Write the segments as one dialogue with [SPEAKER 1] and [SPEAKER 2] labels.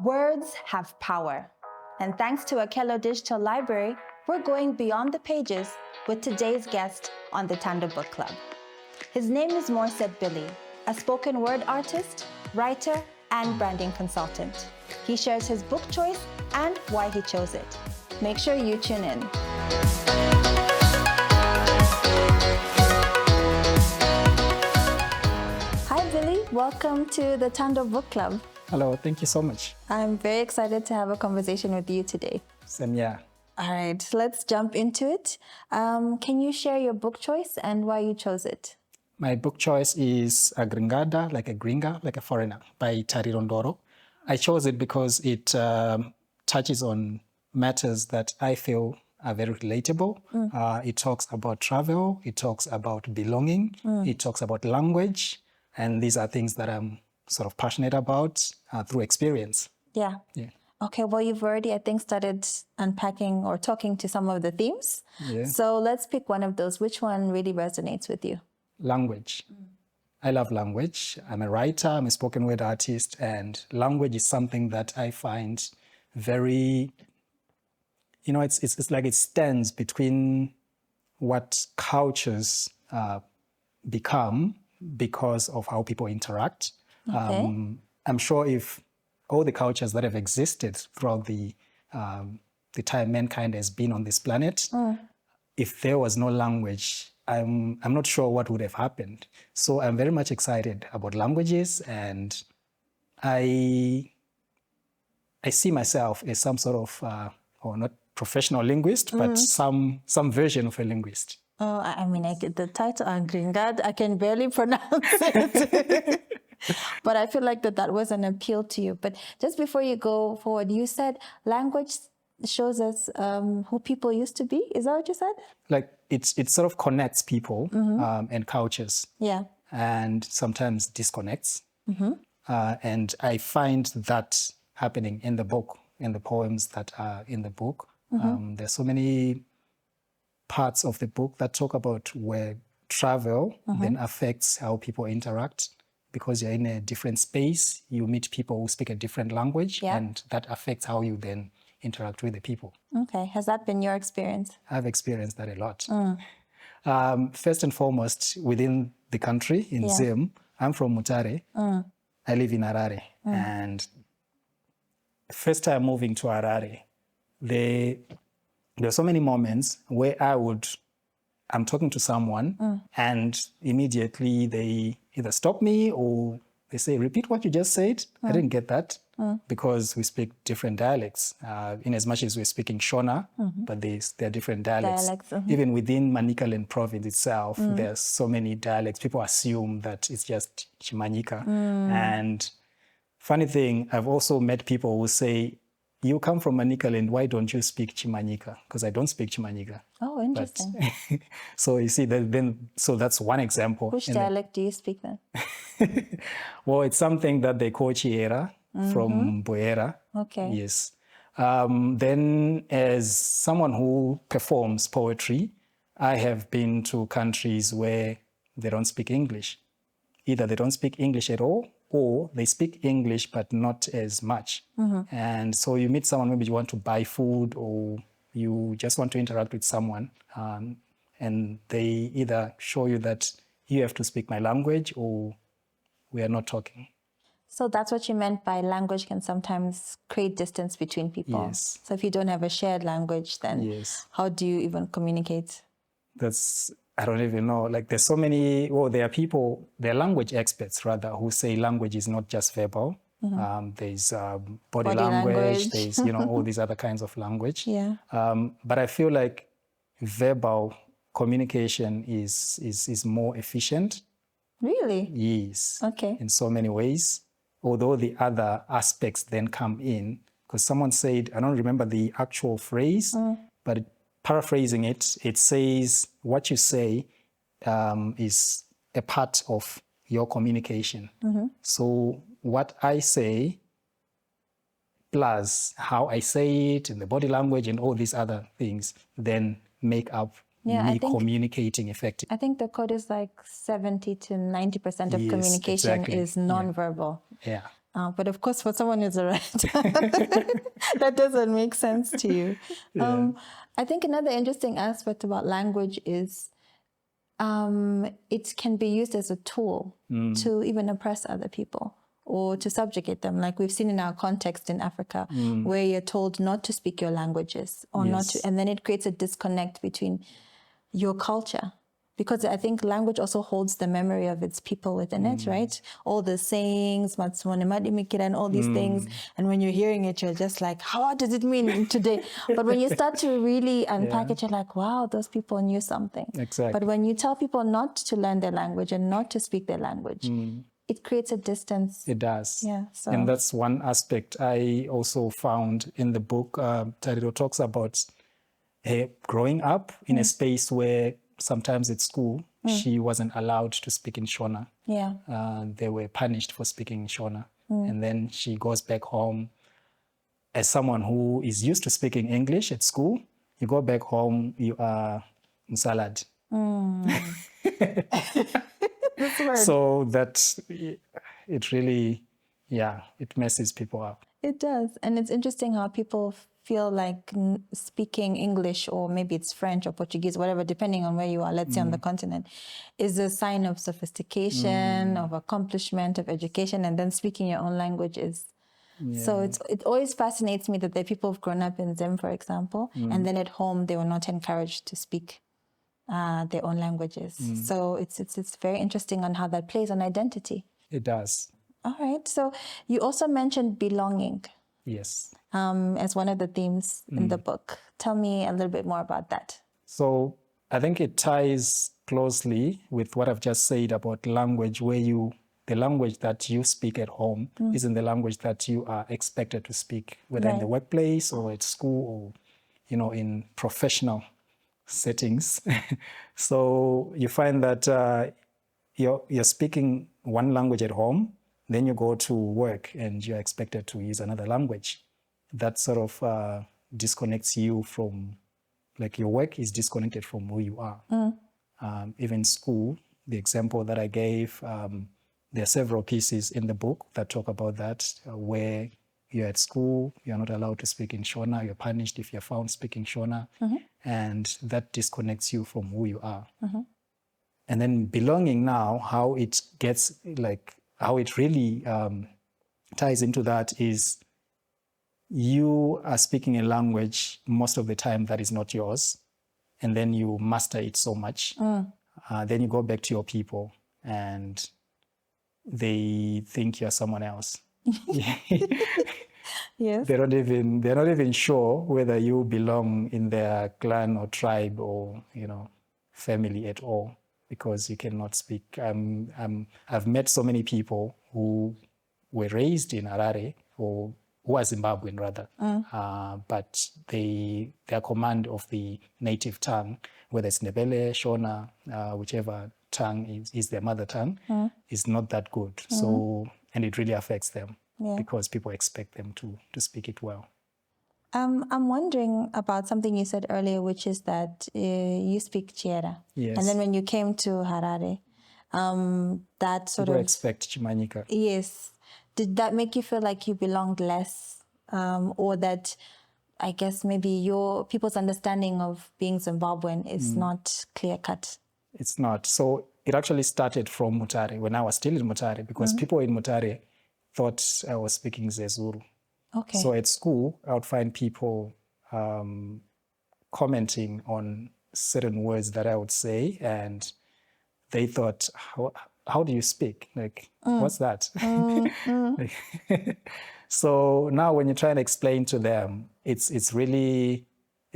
[SPEAKER 1] Words have power. And thanks to Akello Digital Library, we're going beyond the pages with today's guest on the Thando Book Club. His name is Morset Billie, a spoken word artist, writer, and branding consultant. He shares his book choice and why he chose it. Make sure you tune in. Hi, Billie. Welcome to the Thando Book Club.
[SPEAKER 2] Hello, thank you so much.
[SPEAKER 1] I'm very excited to have a conversation with you today.
[SPEAKER 2] Same here.
[SPEAKER 1] All right, let's jump into it. Can you share your book choice and why you chose it?
[SPEAKER 2] My book choice is Agringada, like a Gringa, like a foreigner, by Tariro Ndoro. I chose it because it touches on matters that I feel are very relatable. It talks about travel, it talks about belonging, it talks about language, and these are things that I'm sort of passionate about through experience.
[SPEAKER 1] Yeah. Okay, well, you've already, I think, started unpacking or talking to some of the themes.
[SPEAKER 2] Yeah.
[SPEAKER 1] So let's pick one of those. Which one really resonates with you?
[SPEAKER 2] Language. I love language. I'm a writer, I'm a spoken word artist, and language is something that I find very, it's like it stands between what cultures become because of how people interact.
[SPEAKER 1] Okay.
[SPEAKER 2] I'm sure if all the cultures that have existed throughout the time mankind has been on this planet, if there was no language, I'm not sure what would have happened. So I'm very much excited about languages, and I see myself as some sort of, or not professional linguist, but some version of a linguist.
[SPEAKER 1] Oh, I mean, I get the title Agringada. I can barely pronounce it. But I feel like that was an appeal to you. But just before you go forward, you said language shows us who people used to be. Is that what you said?
[SPEAKER 2] Like it sort of connects people and cultures.
[SPEAKER 1] Yeah.
[SPEAKER 2] And sometimes disconnects. And I find that happening in the book, in the poems that are in the book. There's so many parts of the book that talk about where travel then affects how people interact. Because you're in a different space, you meet people who speak a different language, and that affects how you then interact with the people.
[SPEAKER 1] Okay. Has that been your experience?
[SPEAKER 2] I've experienced that a lot. First and foremost, within the country, in Zim, I'm from Mutare. I live in Harare. And first time moving to Harare, there were so many moments where I'm talking to someone and immediately they either stop me or they say, repeat what you just said. I didn't get that because we speak different dialects. In as much as we're speaking Shona, but there are different dialects. Even within Manicaland province itself, there's so many dialects. People assume that it's just Chimanyika. And funny thing, I've also met people who say, you come from Manicaland, why don't you speak Chimanyika? Because I don't speak Chimanyika.
[SPEAKER 1] Oh, interesting.
[SPEAKER 2] But, so you see, so that's one example.
[SPEAKER 1] Which dialect do you speak then?
[SPEAKER 2] Well, it's something that they call Chiera from Boera.
[SPEAKER 1] Okay.
[SPEAKER 2] Yes. Then as someone who performs poetry, I have been to countries where they don't speak English. Either they don't speak English at all, or they speak English, but not as much. And so you meet someone, maybe you want to buy food or you just want to interact with someone, and they either show you that you have to speak my language or we are not talking.
[SPEAKER 1] So that's what you meant by language can sometimes create distance between people.
[SPEAKER 2] Yes.
[SPEAKER 1] So if you don't have a shared language, then how do you even communicate?
[SPEAKER 2] I don't even know. Like there's so many, there are language experts rather, who say language is not just verbal. There's body language, there's, all these other kinds of language.
[SPEAKER 1] Yeah.
[SPEAKER 2] But I feel like verbal communication is more efficient.
[SPEAKER 1] Really?
[SPEAKER 2] Yes.
[SPEAKER 1] Okay.
[SPEAKER 2] In so many ways, although the other aspects then come in. Because someone said, I don't remember the actual phrase, but paraphrasing it, it says what you say is a part of your communication. So what I say plus how I say it and the body language and all these other things then make up me communicating effectively.
[SPEAKER 1] I think the code is like 70 to 90% of communication is nonverbal.
[SPEAKER 2] Yeah.
[SPEAKER 1] But of course, for someone who's a writer, that doesn't make sense to you.
[SPEAKER 2] Yeah.
[SPEAKER 1] I think another interesting aspect about language is it can be used as a tool to even oppress other people or to subjugate them. Like we've seen in our context in Africa, where you're told not to speak your languages or not to, and then it creates a disconnect between your culture. Because I think language also holds the memory of its people within it, right? All the sayings, and all these things. And when you're hearing it, you're just like, what does it mean today? But when you start to really unpack it, you're like, wow, those people knew something.
[SPEAKER 2] Exactly.
[SPEAKER 1] But when you tell people not to learn their language and not to speak their language, it creates a distance.
[SPEAKER 2] It does.
[SPEAKER 1] Yeah. So.
[SPEAKER 2] And that's one aspect I also found in the book. Tariro talks about growing up in a space where sometimes at school, she wasn't allowed to speak in Shona.
[SPEAKER 1] Yeah.
[SPEAKER 2] They were punished for speaking in Shona. And then she goes back home as someone who is used to speaking English at school. You go back home, you are salad. So that it really, it messes people up.
[SPEAKER 1] It does. And it's interesting how people feel like speaking English, or maybe it's French or Portuguese, whatever, depending on where you are, let's say on the continent, is a sign of sophistication, of accomplishment, of education, and then speaking your own language is. So it always fascinates me that there are people who've grown up in Zim, for example, and then at home they were not encouraged to speak their own languages. So it's very interesting on how that plays on identity.
[SPEAKER 2] It does.
[SPEAKER 1] All right. So you also mentioned belonging.
[SPEAKER 2] Yes.
[SPEAKER 1] As one of the themes in the book. Tell me a little bit more about that.
[SPEAKER 2] So I think it ties closely with what I've just said about language, where the language that you speak at home isn't the language that you are expected to speak, whether in the workplace or at school or, in professional settings. So you find that you're speaking one language at home, then you go to work and you're expected to use another language. That sort of disconnects you from, like your work is disconnected from who you are. Even school, the example that I gave, there are several pieces in the book that talk about that, where you're at school, you're not allowed to speak in Shona, you're punished if you're found speaking Shona, and that disconnects you from who you are. And then belonging now, how it gets, like, how it really ties into that is you are speaking a language most of the time that is not yours, and then you master it so much. Then you go back to your people and they think you're someone else.
[SPEAKER 1] Yes.
[SPEAKER 2] They're not even sure whether you belong in their clan or tribe or, family at all, because you cannot speak. I've met so many people who were raised in Harare, or who are Zimbabwean rather, but their command of the native tongue, whether it's Ndebele, Shona, whichever tongue is their mother tongue, is not that good. So, and it really affects them because people expect them to speak it well.
[SPEAKER 1] I'm wondering about something you said earlier, which is that you speak Chiera.
[SPEAKER 2] Yes.
[SPEAKER 1] And then when you came to Harare, that sort
[SPEAKER 2] people
[SPEAKER 1] of...
[SPEAKER 2] expect Chimanyika.
[SPEAKER 1] Yes. Did that make you feel like you belonged less? Or that, I guess, maybe your people's understanding of being Zimbabwean is not clear-cut?
[SPEAKER 2] It's not. So it actually started from Mutare, when I was still in Mutare, because people in Mutare thought I was speaking Zezuru.
[SPEAKER 1] Okay.
[SPEAKER 2] So at school, I would find people commenting on certain words that I would say, and they thought, how do you speak? Like, what's that? So now when you try and explain to them, it's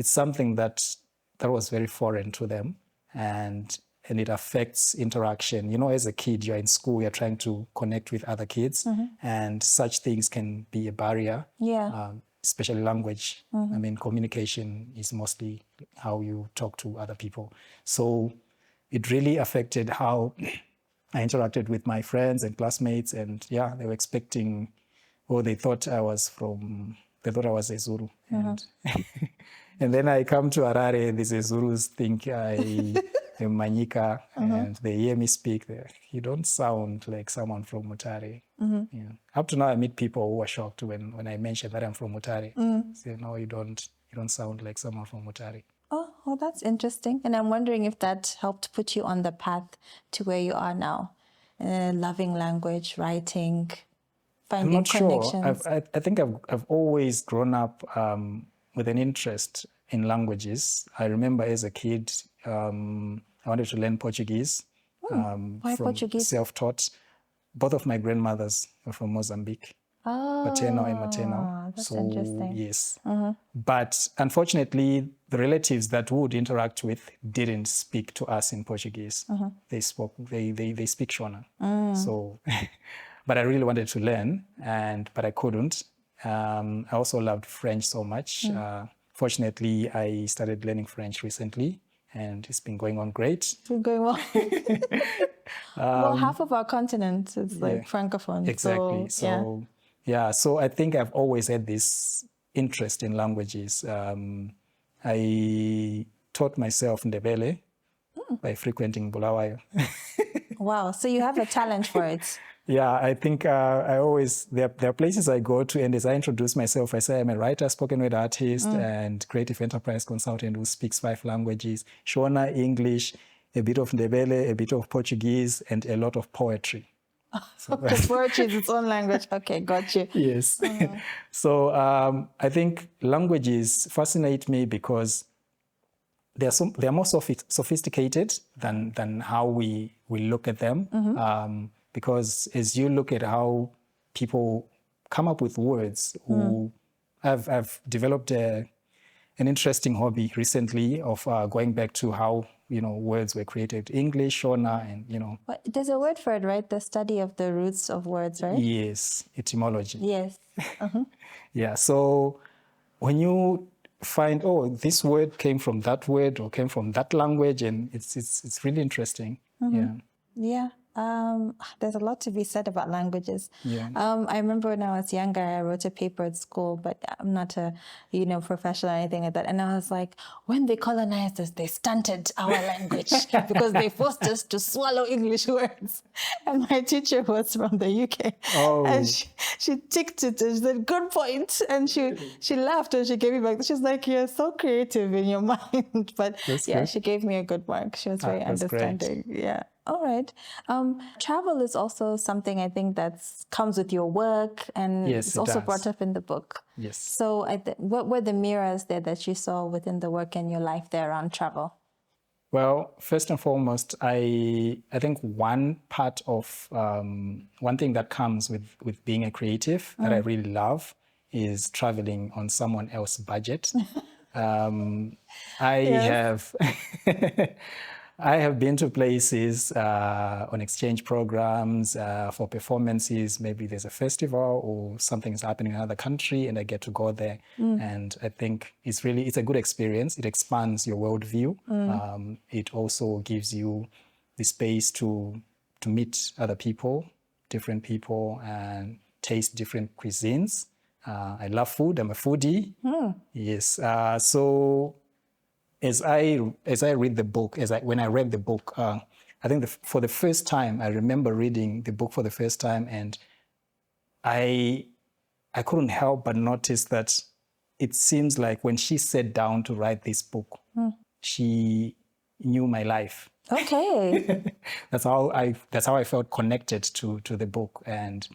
[SPEAKER 2] something that was very foreign to them, and it affects interaction. As a kid, you're in school, you're trying to connect with other kids, and such things can be a barrier.
[SPEAKER 1] Yeah.
[SPEAKER 2] Especially language. I mean, communication is mostly how you talk to other people. So it really affected how I interacted with my friends and classmates, and they were expecting, or they thought I was a Zulu. And then I come to Harare, and the Zulus think Manyika, and they hear me speak, you don't sound like someone from Mutare. Yeah. Up to now, I meet people who are shocked when I mention that I'm from Mutare. Say, no, you don't sound like someone from Mutare.
[SPEAKER 1] Oh, well, that's interesting. And I'm wondering if that helped put you on the path to where you are now, loving language, writing, finding
[SPEAKER 2] I'm not
[SPEAKER 1] connections.
[SPEAKER 2] sure. I think I've always grown up with an interest in languages. I remember as a kid, I wanted to learn Portuguese.
[SPEAKER 1] Why
[SPEAKER 2] from
[SPEAKER 1] Portuguese?
[SPEAKER 2] Self-taught. Both of my grandmothers were from Mozambique. Paternal and maternal.
[SPEAKER 1] Oh, that's
[SPEAKER 2] So,
[SPEAKER 1] interesting.
[SPEAKER 2] yes. But unfortunately, the relatives that we would interact with didn't speak to us in Portuguese. They speak Shona. So, but I really wanted to learn, but I couldn't. I also loved French so much. Fortunately, I started learning French recently, and it's been going on great.
[SPEAKER 1] It's been going well. Well, half of our continent is like francophone.
[SPEAKER 2] Exactly.
[SPEAKER 1] So
[SPEAKER 2] So I think I've always had this interest in languages. I taught myself Ndebele by frequenting Bulawayo.
[SPEAKER 1] Wow. So you have a talent for it.
[SPEAKER 2] Yeah, I think there are places I go to, and as I introduce myself, I say I'm a writer, spoken word artist, and creative enterprise consultant who speaks 5 languages: Shona, English, a bit of Ndebele, a bit of Portuguese, and a lot of poetry.
[SPEAKER 1] Because poetry is its own language. Okay, got you.
[SPEAKER 2] Yes. So I think languages fascinate me because they're more sophisticated than how we look at them. Because as you look at how people come up with words, I've developed an interesting hobby recently of going back to how words were created: English, Shona, and
[SPEAKER 1] But there's a word for it, right? The study of the roots of words, right?
[SPEAKER 2] Yes, etymology.
[SPEAKER 1] Yes.
[SPEAKER 2] Yeah. So when you find, oh, this word came from that word or came from that language, and it's really interesting.
[SPEAKER 1] Yeah. There's a lot to be said about languages.
[SPEAKER 2] Yeah.
[SPEAKER 1] I remember when I was younger, I wrote a paper at school, but I'm not a, professional or anything like that. And I was like, when they colonized us, they stunted our language because they forced us to swallow English words. And my teacher was from the UK.
[SPEAKER 2] Oh.
[SPEAKER 1] And she ticked it and she said, good point. And she laughed and she gave me back. She's like, you're so creative in your mind. But
[SPEAKER 2] That's
[SPEAKER 1] yeah,
[SPEAKER 2] good.
[SPEAKER 1] she gave me a good mark. She was very
[SPEAKER 2] That's
[SPEAKER 1] understanding.
[SPEAKER 2] great.
[SPEAKER 1] Yeah. All right. Travel is also something I think that comes with your work, and
[SPEAKER 2] Yes,
[SPEAKER 1] it's
[SPEAKER 2] it
[SPEAKER 1] also
[SPEAKER 2] does.
[SPEAKER 1] brought up in the book.
[SPEAKER 2] Yes.
[SPEAKER 1] So what were the mirrors there that you saw within the work and your life there around travel?
[SPEAKER 2] Well, first and foremost, I think one thing that comes with being a creative that I really love is traveling on someone else's budget. I have been to places on exchange programs for performances. Maybe there's a festival or something's happening in another country, and I get to go there. And I think it's a good experience. It expands your worldview. It also gives you the space to meet other people, different people, and taste different cuisines. I love food. I'm a foodie. Yes. So as I read the book, when I read the book, I think for the first time, I remember reading the book for the first time, and I couldn't help but notice that it seems like when she sat down to write this book, she knew my life.
[SPEAKER 1] Okay.
[SPEAKER 2] That's how I felt connected to the book. And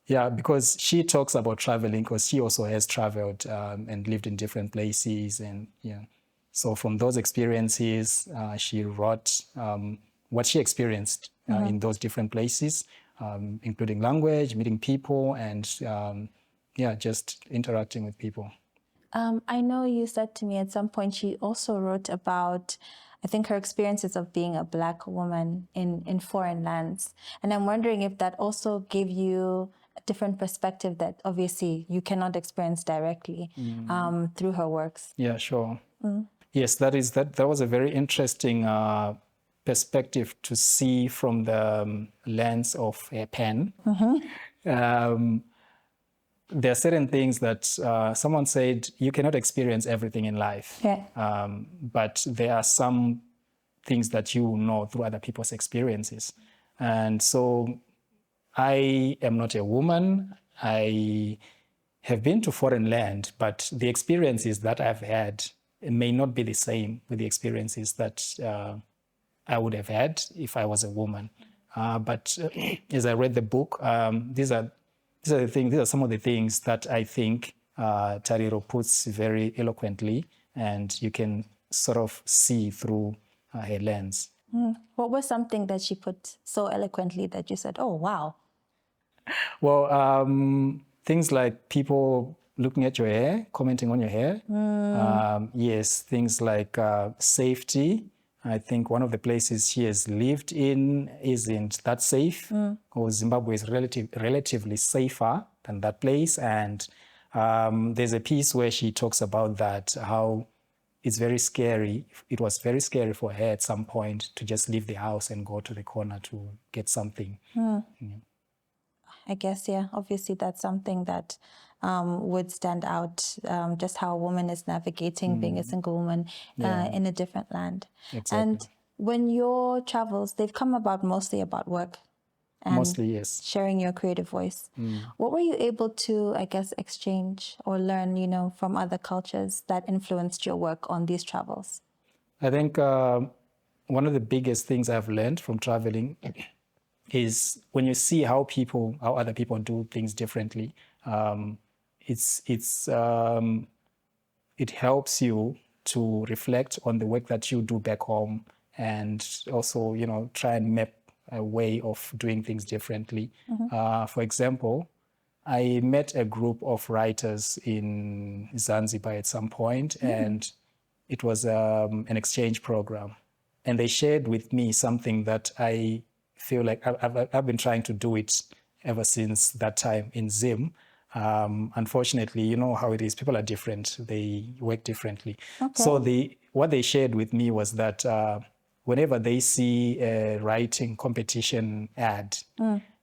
[SPEAKER 2] yeah, because she talks about traveling, because she also has traveled and lived in different places, and so from those experiences, she wrote what she experienced in those different places, including language, meeting people, and just interacting with people.
[SPEAKER 1] I know you said to me at some point she also wrote about, I think, her experiences of being a Black woman in foreign lands. And I'm wondering if that also gave you a different perspective that obviously you cannot experience directly through her works.
[SPEAKER 2] Yeah, sure. Yes, that was a very interesting perspective to see from the lens of a pen. There are certain things that someone said you cannot experience everything in life.
[SPEAKER 1] Yeah.
[SPEAKER 2] But there are some things that you know through other people's experiences. And so I am not a woman. I have been to foreign land, but the experiences that I've had may not be the same with the experiences that I would have had if I was a woman. But as I read the book, these are some of the things that I think Tariro puts very eloquently, and you can sort of see through her lens.
[SPEAKER 1] What was something that she put so eloquently that you said, oh, wow?
[SPEAKER 2] Well, things like people looking at your hair, commenting on your hair. Yes, things like safety. I think one of the places she has lived in isn't that safe, or Zimbabwe is relatively safer than that place. And there's a piece where she talks about that, how it's very scary. It was very scary for her at some point to just leave the house and go to the corner to get something.
[SPEAKER 1] I guess, yeah, obviously that's something that would stand out, just how a woman is navigating being a single woman in a different land.
[SPEAKER 2] Exactly.
[SPEAKER 1] And when your travels, they've come about mostly about work and
[SPEAKER 2] Mostly, yes.
[SPEAKER 1] sharing your creative voice. What were you able to, I guess, exchange or learn, from other cultures that influenced your work on these travels?
[SPEAKER 2] I think one of the biggest things I've learned from traveling is when you see how other people do things differently, it helps you to reflect on the work that you do back home, and also, try and map a way of doing things differently. For example, I met a group of writers in Zanzibar at some point, and it was an exchange program. And they shared with me something that I feel like I've been trying to do it ever since that time in Zim. Unfortunately, you know how it is. People are different. They work differently. Okay. So what they shared with me was that whenever they see a writing competition ad,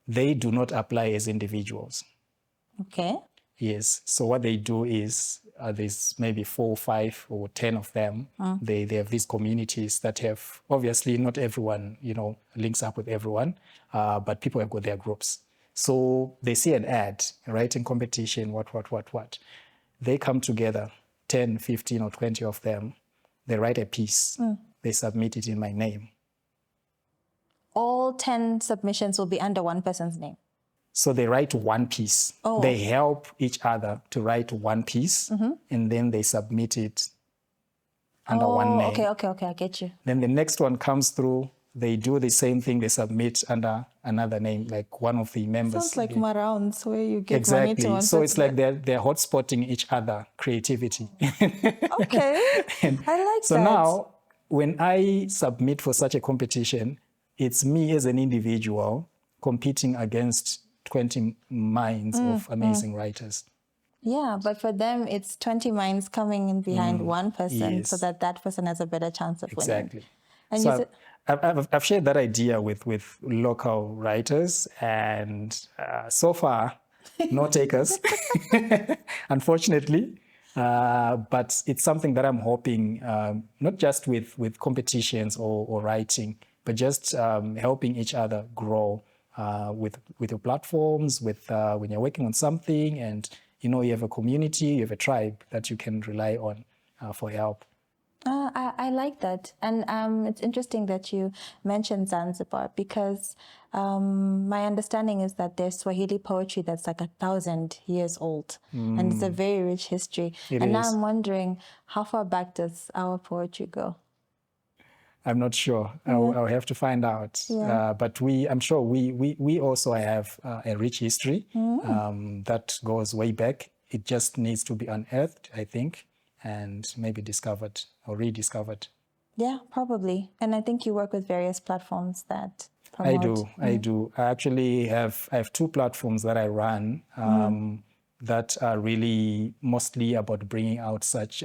[SPEAKER 2] they do not apply as individuals.
[SPEAKER 1] Okay.
[SPEAKER 2] Yes. So what they do is there's maybe 4, 5, or 10 of them. They have these communities that have, obviously not everyone, links up with everyone, but people have got their groups. So they see an ad, a writing competition, what. They come together, 10, 15, or 20 of them. They write a piece. They submit it in my name.
[SPEAKER 1] All 10 submissions will be under one person's name.
[SPEAKER 2] So they write one piece. Oh. They help each other to write one piece, and then they submit it under one name.
[SPEAKER 1] Okay, I get you.
[SPEAKER 2] Then the next one comes through, they do the same thing, they submit under another name, like one of the members.
[SPEAKER 1] Sounds like Marounds, where you get
[SPEAKER 2] exactly.
[SPEAKER 1] money to one.
[SPEAKER 2] So it's like they're hotspotting each other creativity.
[SPEAKER 1] Okay, I like that.
[SPEAKER 2] So now, when I submit for such a competition, it's me as an individual competing against 20 minds of amazing writers.
[SPEAKER 1] Yeah, but for them, it's 20 minds coming in behind one person,
[SPEAKER 2] yes.
[SPEAKER 1] so that person has a better chance of winning.
[SPEAKER 2] Exactly.
[SPEAKER 1] And
[SPEAKER 2] so I've shared that idea with local writers, and so far, no takers, unfortunately. But it's something that I'm hoping, not just with competitions or writing, but just helping each other grow with your platforms, when you're working on something, and you have a community, you have a tribe that you can rely on for help.
[SPEAKER 1] I like that. And it's interesting that you mentioned Zanzibar, because my understanding is that there's Swahili poetry that's like 1,000 years old. And it's a very rich history. Now I'm wondering, how far back does our poetry go?
[SPEAKER 2] I'm not sure. I'll have to find out.
[SPEAKER 1] Yeah.
[SPEAKER 2] But I'm sure we also have a rich history that goes way back. It just needs to be unearthed, I think, and maybe discovered or rediscovered.
[SPEAKER 1] Yeah, probably. And I think you work with various platforms that promote.
[SPEAKER 2] I do. I actually have 2 platforms that I run that are really mostly about bringing out such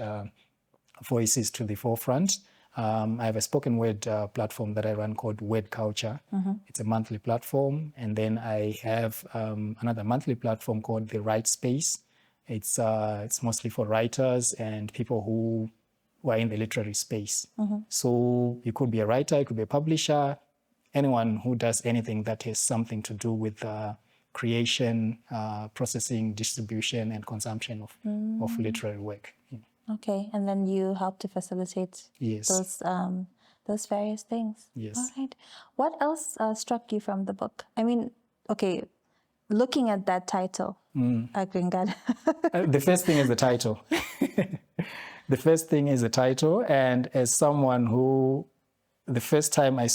[SPEAKER 2] voices to the forefront. I have a spoken word platform that I run called Word Culture. It's a monthly platform. And then I have another monthly platform called The Right Space. It's mostly for writers and people who who are in the literary space. So you could be a writer, you could be a publisher, anyone who does anything that has something to do with creation, processing, distribution, and consumption of literary work.
[SPEAKER 1] Okay, and then you help to facilitate those various things.
[SPEAKER 2] Yes.
[SPEAKER 1] All right. What else struck you from the book? I mean, okay, looking at that title, Agringada.
[SPEAKER 2] The first thing is the title. The first thing is the title, and as someone who, the first time I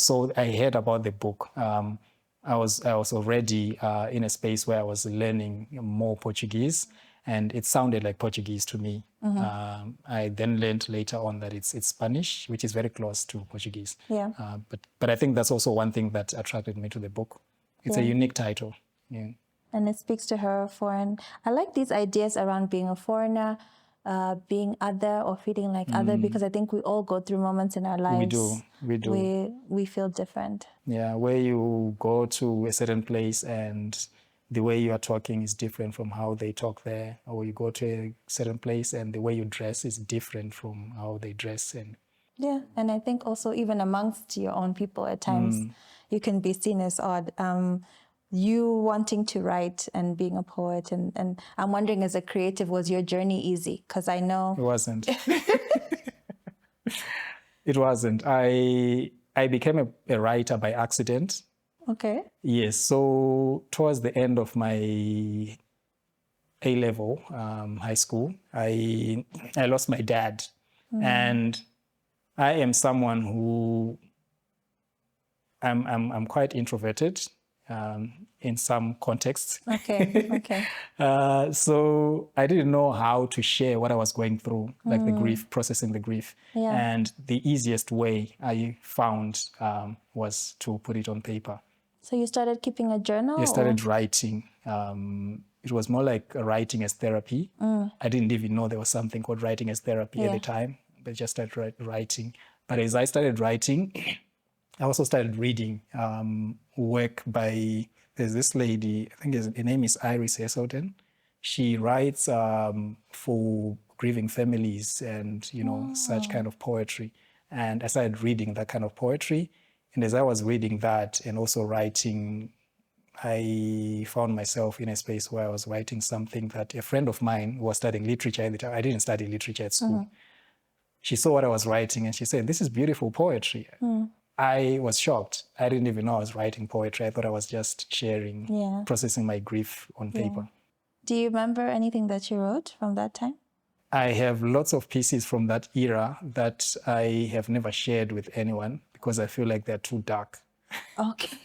[SPEAKER 2] heard about the book, I was already in a space where I was learning more Portuguese, and it sounded like Portuguese to me. I then learned later on that it's Spanish, which is very close to Portuguese.
[SPEAKER 1] Yeah.
[SPEAKER 2] But I think that's also one thing that attracted me to the book. It's a unique title. Yeah.
[SPEAKER 1] And it speaks to her foreign. I like these ideas around being a foreigner, being other or feeling like other, because I think we all go through moments in our lives.
[SPEAKER 2] We do.
[SPEAKER 1] We feel different.
[SPEAKER 2] Yeah, where you go to a certain place and the way you are talking is different from how they talk there, or you go to a certain place and the way you dress is different from how they dress. And
[SPEAKER 1] yeah, and I think also even amongst your own people at times, you can be seen as odd. You wanting to write and being a poet, and I'm wondering, as a creative, was your journey easy? Because I know
[SPEAKER 2] it wasn't. It wasn't. I became a writer by accident.
[SPEAKER 1] Okay.
[SPEAKER 2] Yes. So towards the end of my A-level high school, I lost my dad, and I am someone who I'm quite introverted. In some contexts.
[SPEAKER 1] Okay.
[SPEAKER 2] So I didn't know how to share what I was going through, like the grief, processing the grief.
[SPEAKER 1] Yeah.
[SPEAKER 2] And the easiest way I found was to put it on paper.
[SPEAKER 1] So you started keeping a journal?
[SPEAKER 2] I started writing. It was more like writing as therapy. I didn't even know there was something called writing as therapy at the time, but just started writing. But as I started writing, I also started reading work by, there's this lady, I think her name is Iris Heselden. She writes for grieving families and, such kind of poetry. And I started reading that kind of poetry. And as I was reading that and also writing, I found myself in a space where I was writing something that a friend of mine who was studying literature at the time, I didn't study literature at school. She saw what I was writing and she said, "This is beautiful poetry." I was shocked. I didn't even know I was writing poetry. I thought I was just sharing, processing my grief on paper.
[SPEAKER 1] Do you remember anything that you wrote from that time?
[SPEAKER 2] I have lots of pieces from that era that I have never shared with anyone because I feel like they're too dark.
[SPEAKER 1] Okay.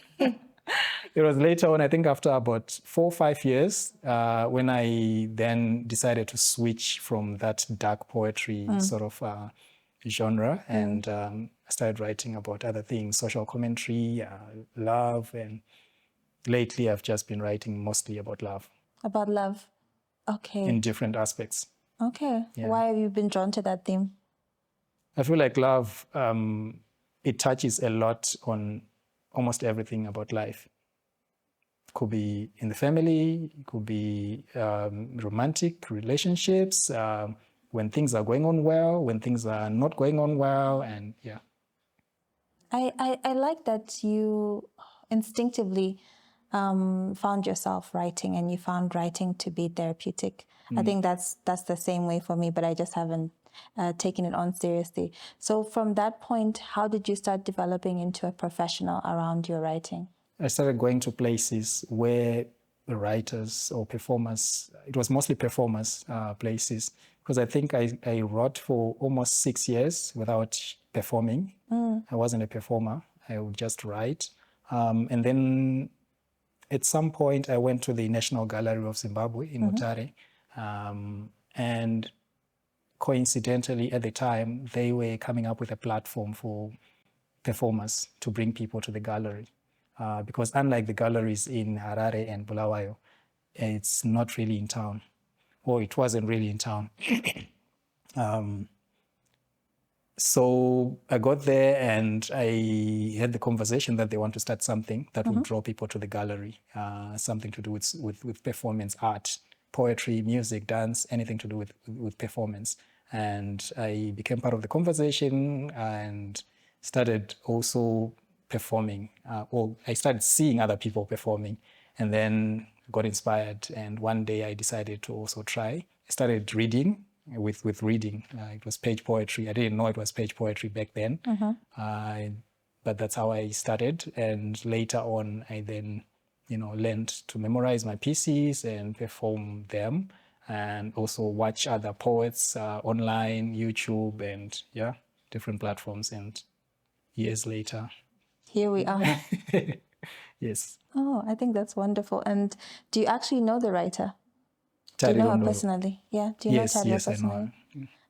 [SPEAKER 2] It was later on, I think after about 4 or 5 years, when I then decided to switch from that dark poetry sort of genre and I started writing about other things, social commentary, love, and lately I've just been writing mostly about love.
[SPEAKER 1] About love. Okay.
[SPEAKER 2] In different aspects.
[SPEAKER 1] Okay. Yeah. Why have you been drawn to that theme?
[SPEAKER 2] I feel like love, it touches a lot on almost everything about life. It could be in the family, it could be romantic relationships, when things are going on well, when things are not going on well, and yeah.
[SPEAKER 1] I like that you instinctively found yourself writing and you found writing to be therapeutic. I think that's the same way for me, but I just haven't taken it on seriously. So from that point, how did you start developing into a professional around your writing?
[SPEAKER 2] I started going to places where the writers or performers, it was mostly performers places, because I think I wrote for almost 6 years without performing. I wasn't a performer. I would just write. And then at some point, I went to the National Gallery of Zimbabwe in Mutare. And coincidentally, at the time, they were coming up with a platform for performers to bring people to the gallery. Because unlike the galleries in Harare and Bulawayo, it's not really in town. Or it wasn't really in town. So I got there and I had the conversation that they want to start something that would draw people to the gallery, something to do with performance art, poetry, music, dance, anything to do with performance. and I became part of the conversation and started also performing, or I started seeing other people performing, and then got inspired. And one day I decided to also try. I started reading with reading. It was page poetry. I didn't know it was page poetry back then, but that's how I started. And later on, I then, learned to memorize my pieces and perform them, and also watch other poets online, YouTube, and different platforms. And years later,
[SPEAKER 1] here we are.
[SPEAKER 2] yes.
[SPEAKER 1] Oh, I think that's wonderful. And do you actually know the writer? Do you know her personally? Yeah. Do you know Tariro personally?
[SPEAKER 2] I know her.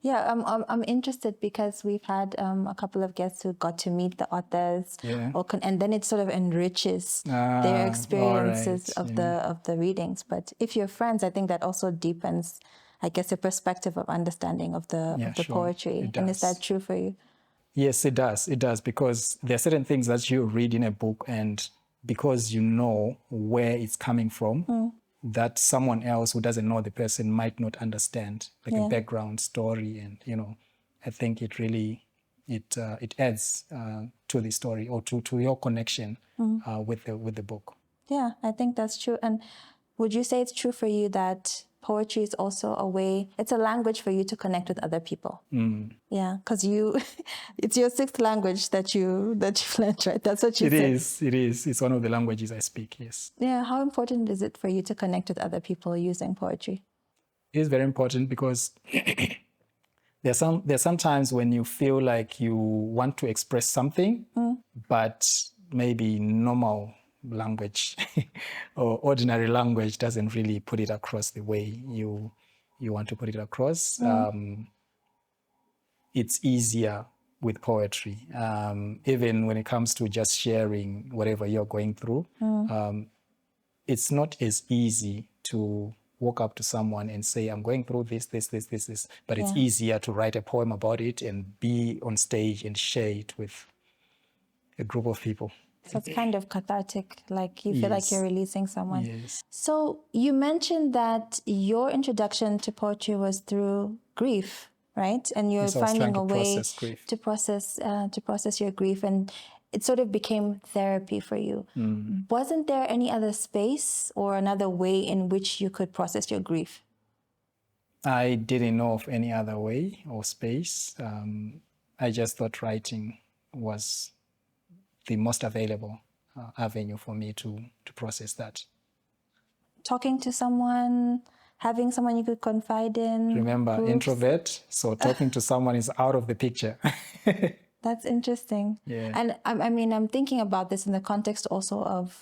[SPEAKER 1] Yeah, I'm interested because we've had a couple of guests who got to meet the authors, and then it sort of enriches their experiences of the readings. But if you're friends, I think that also deepens, I guess, a perspective of understanding of the poetry. And is that true for you?
[SPEAKER 2] Yes, it does. It does, because there are certain things that you read in a book, and because you know where it's coming from, that someone else who doesn't know the person might not understand, like a background story. And, I think it really, it adds to the story, or to your connection with the book.
[SPEAKER 1] Yeah, I think that's true. And would you say it's true for you that poetry is also a way, it's a language for you to connect with other people? Yeah, because it's your sixth language that you've learned, right? That's what you said.
[SPEAKER 2] It is. It's one of the languages I speak, yes.
[SPEAKER 1] Yeah, how important is it for you to connect with other people using poetry?
[SPEAKER 2] It is very important, because there's some times when you feel like you want to express something, but maybe normal language or ordinary language doesn't really put it across the way you want to put it across. It's easier with poetry, even when it comes to just sharing whatever you're going through. It's not as easy to walk up to someone and say, I'm going through this, but it's easier to write a poem about it and be on stage and share it with a group of people.
[SPEAKER 1] So it's kind of cathartic, like you feel like you're releasing someone.
[SPEAKER 2] Yes.
[SPEAKER 1] So you mentioned that your introduction to poetry was through grief, right? And you're finding a way to process your grief, and it sort of became therapy for you. Wasn't there any other space or another way in which you could process your grief?
[SPEAKER 2] I didn't know of any other way or space. I just thought writing was the most available avenue for me to process that.
[SPEAKER 1] Talking to someone, having someone you could confide in.
[SPEAKER 2] Remember, introvert, so talking to someone is out of the picture.
[SPEAKER 1] That's interesting.
[SPEAKER 2] Yeah.
[SPEAKER 1] And I mean, I'm thinking about this in the context also of,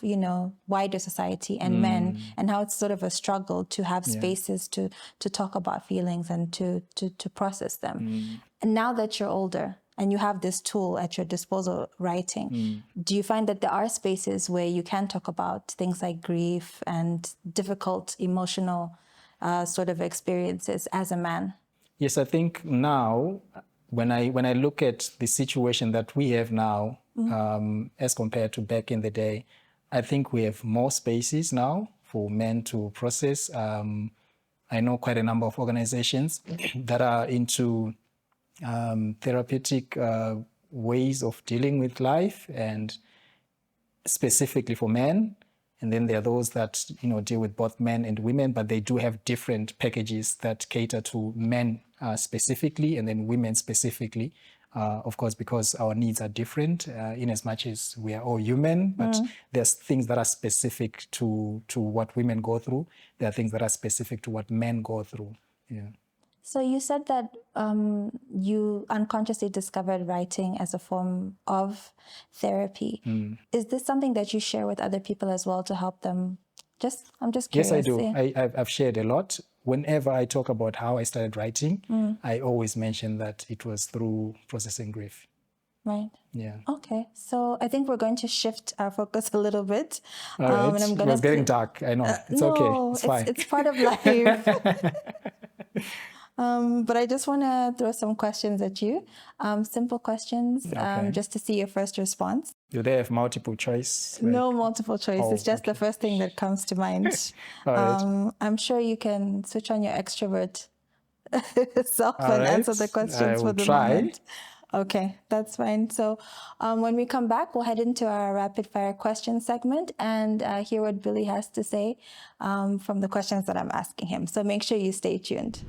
[SPEAKER 1] wider society and men, and how it's sort of a struggle to have spaces to talk about feelings and to process them. And now that you're older and you have this tool at your disposal, writing, do you find that there are spaces where you can talk about things like grief and difficult emotional sort of experiences as a man?
[SPEAKER 2] Yes, I think now, when I look at the situation that we have now, as compared to back in the day, I think we have more spaces now for men to process. I know quite a number of organizations that are into therapeutic ways of dealing with life, and specifically for men. And then there are those that deal with both men and women, but they do have different packages that cater to men specifically, and then women specifically. Of course, because our needs are different, in as much as we are all human, but there's things that are specific to what women go through. There are things that are specific to what men go through. Yeah.
[SPEAKER 1] So you said that you unconsciously discovered writing as a form of therapy. Is this something that you share with other people as well to help them? I'm just curious.
[SPEAKER 2] Yes, I do. Yeah. I've shared a lot. Whenever I talk about how I started writing, I always mention that it was through processing grief.
[SPEAKER 1] Right.
[SPEAKER 2] Yeah.
[SPEAKER 1] Okay. So I think we're going to shift our focus a little bit.
[SPEAKER 2] All right.
[SPEAKER 1] And
[SPEAKER 2] It's getting dark. I know. It's okay. It's fine.
[SPEAKER 1] It's part of life. But I just want to throw some questions at you. Simple questions, just to see your first response.
[SPEAKER 2] Do they have multiple choice?
[SPEAKER 1] No multiple choice. It's just the first thing that comes to mind.
[SPEAKER 2] All right.
[SPEAKER 1] I'm sure you can switch on your extrovert self
[SPEAKER 2] All
[SPEAKER 1] and
[SPEAKER 2] right.
[SPEAKER 1] answer the questions
[SPEAKER 2] I
[SPEAKER 1] for
[SPEAKER 2] will
[SPEAKER 1] the
[SPEAKER 2] try.
[SPEAKER 1] moment. Okay, that's fine. So when we come back, we'll head into our rapid fire question segment and hear what Billy has to say from the questions that I'm asking him. So make sure you stay tuned.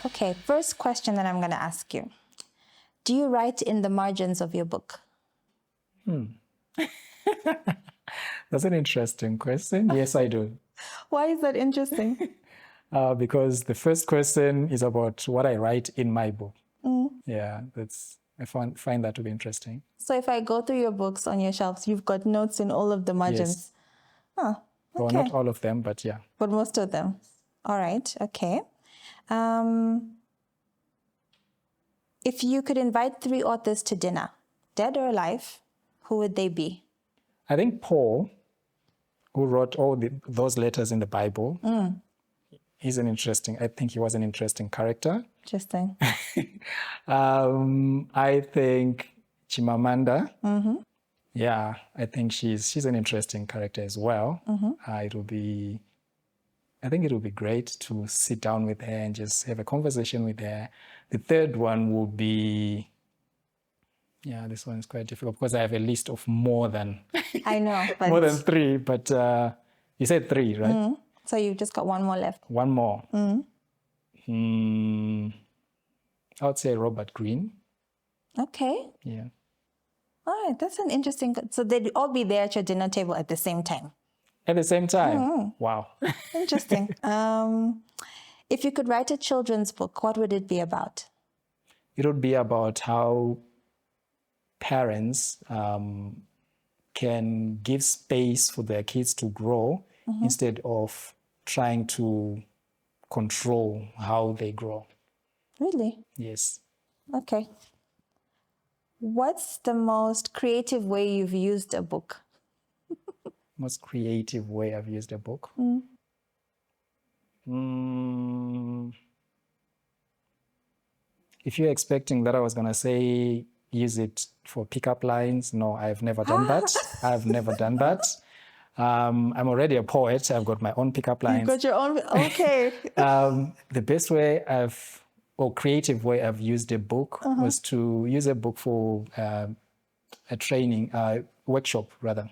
[SPEAKER 1] Okay, first question that I'm going to ask you. Do you write in the margins of your book?
[SPEAKER 2] That's an interesting question. Yes, I do.
[SPEAKER 1] Why is that interesting?
[SPEAKER 2] Because the first question is about what I write in my book. Yeah, I find that to be interesting.
[SPEAKER 1] So if I go through your books on your shelves, you've got notes in all of the margins?
[SPEAKER 2] Yes.
[SPEAKER 1] Oh, okay.
[SPEAKER 2] Well, not all of them, but yeah.
[SPEAKER 1] But most of them. All right, okay. If you could invite 3 authors to dinner, dead or alive, who would they be?
[SPEAKER 2] I think Paul, who wrote all those letters in the Bible, I think he was an interesting character.
[SPEAKER 1] Interesting.
[SPEAKER 2] I think Chimamanda. Yeah, I think she's an interesting character as well. I think it will be great to sit down with her and just have a conversation with her. The third one will be, yeah, this one is quite difficult because I have a list of more than
[SPEAKER 1] I know, but
[SPEAKER 2] more than 3. But you said 3, right?
[SPEAKER 1] So you've just got one more left.
[SPEAKER 2] One more. I would say Robert Greene.
[SPEAKER 1] Okay.
[SPEAKER 2] Yeah.
[SPEAKER 1] All right, that's an interesting. So they'd all be there at your dinner table at the same time.
[SPEAKER 2] At the same time. Wow.
[SPEAKER 1] Interesting. If you could write a children's book, what would it be about?
[SPEAKER 2] It would be about how parents can give space for their kids to grow instead of trying to control how they grow.
[SPEAKER 1] Really?
[SPEAKER 2] Yes.
[SPEAKER 1] Okay. What's the most creative way you've used a book?
[SPEAKER 2] Most creative way I've used a book? If you're expecting that I was going to say use it for pickup lines, no, I've never done that. I've never done that. I'm already a poet. I've got my own pickup lines.
[SPEAKER 1] You've got your own, okay.
[SPEAKER 2] The best way or creative way I've used a book was to use a book for a training, workshop rather.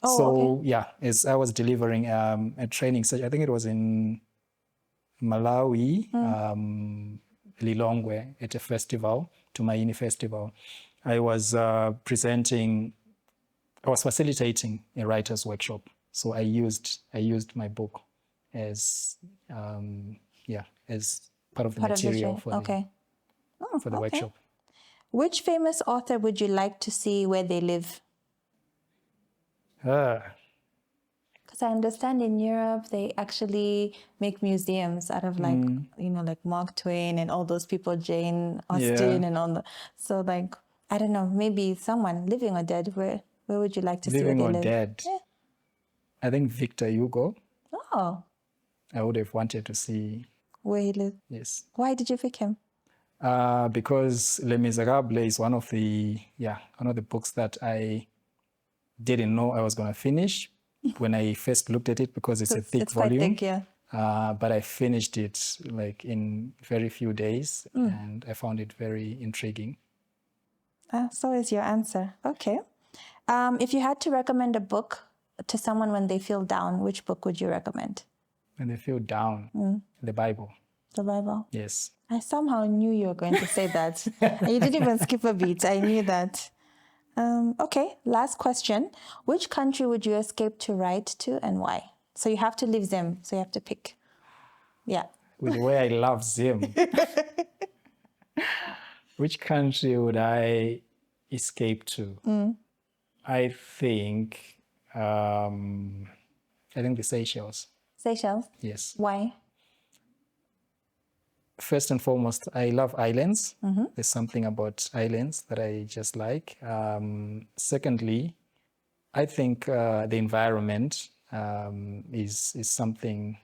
[SPEAKER 1] Oh,
[SPEAKER 2] so
[SPEAKER 1] okay.
[SPEAKER 2] yeah, as I was delivering a training session, I think it was in Malawi, Lilongwe, at a festival, Tumaini Festival. I was facilitating a writer's workshop. So I used my book as as part of the material for the workshop.
[SPEAKER 1] Which famous author would you like to see where they live? Because I understand in Europe they actually make museums out of like like Mark Twain and all those people, Jane Austen and all the. So like I don't know, maybe someone living or dead. Where would you like to see where they live?
[SPEAKER 2] Living or dead? Yeah. I think Victor Hugo.
[SPEAKER 1] Oh.
[SPEAKER 2] I would have wanted to see
[SPEAKER 1] where he lived.
[SPEAKER 2] Yes.
[SPEAKER 1] Why did you pick him?
[SPEAKER 2] Because Les Miserables is one of the books that I didn't know I was going to finish when I first looked at it, because it's a thick volume.
[SPEAKER 1] Quite thick, yeah.
[SPEAKER 2] But I finished it like in very few days, and I found it very intriguing.
[SPEAKER 1] So is your answer. Okay. If you had to recommend a book to someone when they feel down, which book would you recommend?
[SPEAKER 2] When they feel down, the Bible.
[SPEAKER 1] The Bible?
[SPEAKER 2] Yes.
[SPEAKER 1] I somehow knew you were going to say that. You didn't even skip a beat. I knew that. Okay, last question. Which country would you escape to write to and why? So you have to leave Zim, so you have to pick. Yeah.
[SPEAKER 2] With the way I love Zim. Which country would I escape to? I think the Seychelles.
[SPEAKER 1] Seychelles?
[SPEAKER 2] Yes.
[SPEAKER 1] Why?
[SPEAKER 2] First and foremost, I love islands. There's something about islands that I just like. Secondly, I think the environment is something,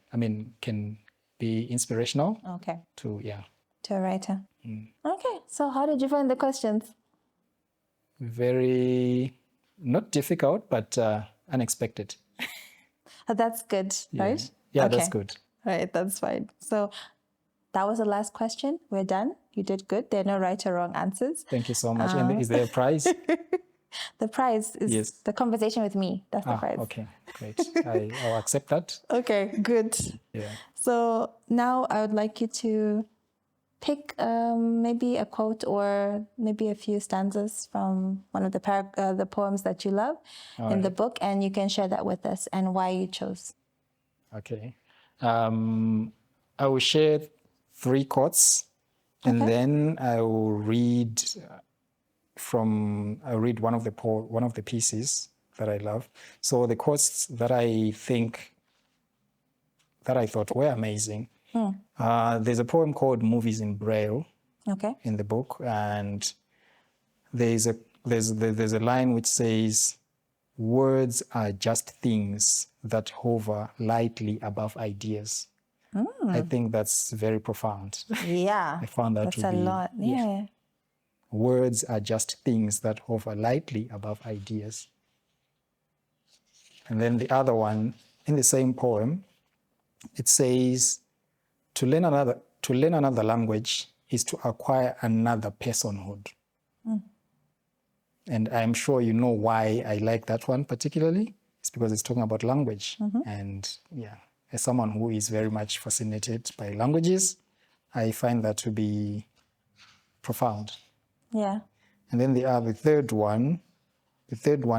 [SPEAKER 2] can be inspirational.
[SPEAKER 1] Okay.
[SPEAKER 2] To
[SPEAKER 1] a writer. Okay, so how did you find the questions?
[SPEAKER 2] very, not difficult, but unexpected.
[SPEAKER 1] Oh, that's good, right?
[SPEAKER 2] Yeah,
[SPEAKER 1] Okay.
[SPEAKER 2] that's good.
[SPEAKER 1] Right, that's fine. So that was the last question. We're done. You did good. There are no right or wrong answers.
[SPEAKER 2] Thank you so much. And is there a prize?
[SPEAKER 1] The prize is
[SPEAKER 2] Yes.
[SPEAKER 1] the conversation with me. That's the prize.
[SPEAKER 2] Okay, great. I'll accept that.
[SPEAKER 1] Okay, good.
[SPEAKER 2] Yeah.
[SPEAKER 1] So now I would like you to pick maybe a quote or maybe a few stanzas from one of the poems that you love in the book, and you can share that with us and why you chose.
[SPEAKER 2] Okay. I will share 3 quotes, and then I will read one of the pieces that I love. So the quotes that I thought were amazing. There's a poem called "Movies in Braille" in the book, and there's a line which says, "Words are just things that hover lightly above ideas." I think that's very profound.
[SPEAKER 1] Yeah,
[SPEAKER 2] I found that
[SPEAKER 1] that's
[SPEAKER 2] to
[SPEAKER 1] a
[SPEAKER 2] be
[SPEAKER 1] lot. Yeah.
[SPEAKER 2] Words are just things that hover lightly above ideas. And then the other one, in the same poem, it says, to learn another language is to acquire another personhood. And I'm sure you know why I like that one particularly. It's because it's talking about language. And yeah, as someone who is very much fascinated by languages, I find that to be profound.
[SPEAKER 1] Yeah.
[SPEAKER 2] And then the third one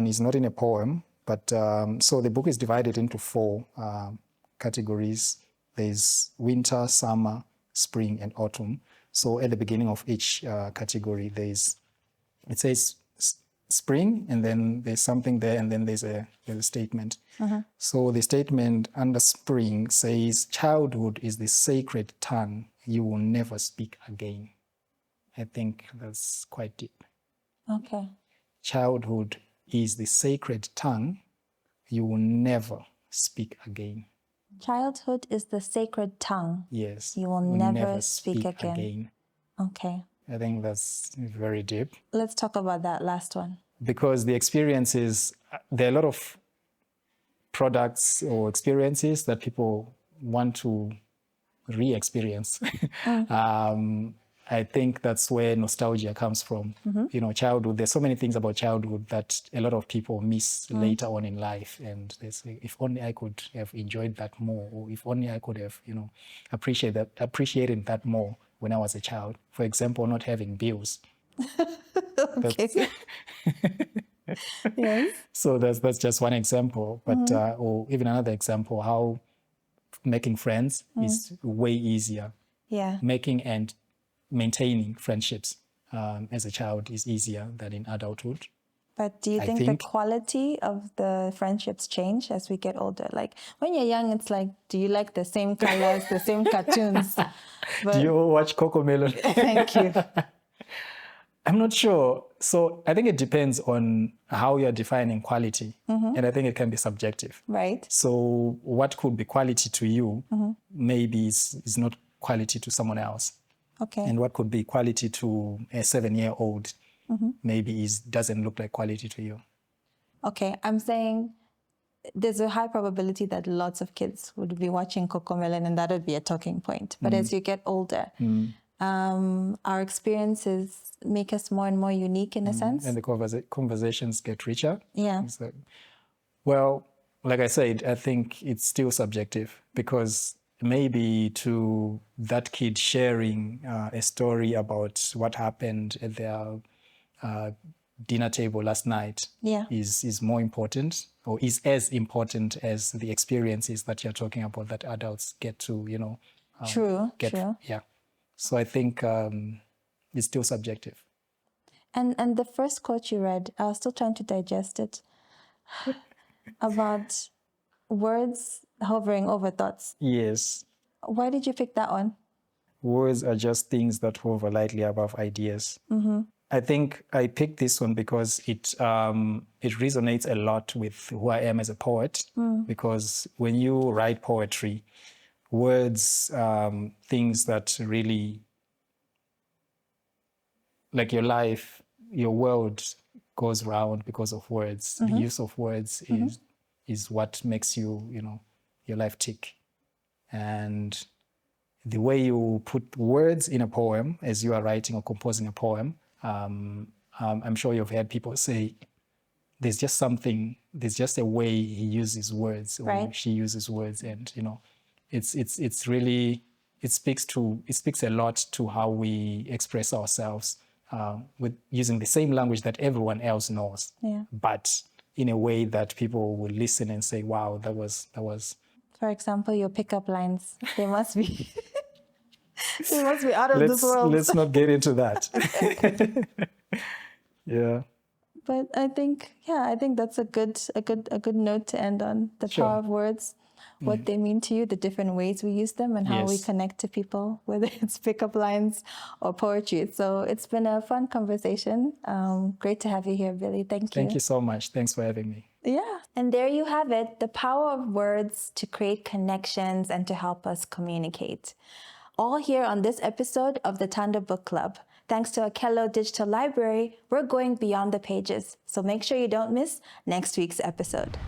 [SPEAKER 2] is not in a poem, but so the book is divided into 4 categories. There's winter, summer, spring, and autumn. So at the beginning of each category, it says spring, and then there's something there, and then there's a statement. So the statement under spring says, "Childhood is the sacred tongue you will never speak again." I think that's quite deep.
[SPEAKER 1] Okay.
[SPEAKER 2] Childhood is the sacred tongue you will never speak again.
[SPEAKER 1] Childhood is the sacred tongue.
[SPEAKER 2] Yes.
[SPEAKER 1] You will never speak again. Okay.
[SPEAKER 2] I think that's very deep.
[SPEAKER 1] Let's talk about that last one.
[SPEAKER 2] Because the experiences, there are a lot of products or experiences that people want to re-experience. I think that's where nostalgia comes from. You know, childhood, there's so many things about childhood that a lot of people miss later on in life. And they say, if only I could have enjoyed that more, or if only I could have, appreciated that more when I was a child. For example, not having bills.
[SPEAKER 1] Okay. Yes.
[SPEAKER 2] So that's just one example. But or even another example, how making friends is way easier.
[SPEAKER 1] Yeah.
[SPEAKER 2] Making and maintaining friendships as a child is easier than in adulthood.
[SPEAKER 1] But do you think the quality of the friendships change as we get older? Like when you're young, it's like, do you like the same colors, the same cartoons? But
[SPEAKER 2] do you watch Cocomelon?
[SPEAKER 1] Thank you.
[SPEAKER 2] I'm not sure. So I think it depends on how you're defining quality. And I think it can be subjective.
[SPEAKER 1] Right.
[SPEAKER 2] So what could be quality to you maybe is not quality to someone else.
[SPEAKER 1] Okay.
[SPEAKER 2] And what could be quality to a 7-year-old maybe doesn't look like quality to you. Okay.
[SPEAKER 1] I'm saying there's a high probability that lots of kids would be watching Cocomelon and that would be a talking point. But as you get older, our experiences make us more and more unique in a sense.
[SPEAKER 2] And the conversations get richer.
[SPEAKER 1] Yeah.
[SPEAKER 2] Well, like I said, I think it's still subjective because maybe to that kid sharing a story about what happened at their dinner table last night is more important or is as important as the experiences that you're talking about that adults get to,
[SPEAKER 1] True.
[SPEAKER 2] Yeah. So I think it's still subjective.
[SPEAKER 1] And the first quote you read, I was still trying to digest it, about words hovering over thoughts.
[SPEAKER 2] Yes.
[SPEAKER 1] Why did you pick that one?
[SPEAKER 2] Words are just things that hover lightly above ideas. I think I picked this one because it resonates a lot with who I am as a poet. Because when you write poetry, words, things that really, like your life, your world goes round because of words. The use of words is what makes you, your life tick. And the way you put words in a poem as you are writing or composing a poem, I'm sure you've heard people say, there's just a way he uses words or she uses words, and it's really, it speaks a lot to how we express ourselves with using the same language that everyone else knows, but in a way that people will listen and say, wow, that was.
[SPEAKER 1] For example, your pickup lines, they must be out of this world.
[SPEAKER 2] Let's not get into that. Yeah.
[SPEAKER 1] But I think that's a good note to end on, the power of words, what they mean to you, the different ways we use them, and how we connect to people, whether it's pickup lines or poetry. So it's been a fun conversation. Great to have you here, Billie. Thank you.
[SPEAKER 2] Thank you so much. Thanks for having me.
[SPEAKER 1] Yeah. And there you have it, the power of words to create connections and to help us communicate. All here on this episode of the Thando Book Club. Thanks to Akello Digital Library, we're going beyond the pages. So make sure you don't miss next week's episode.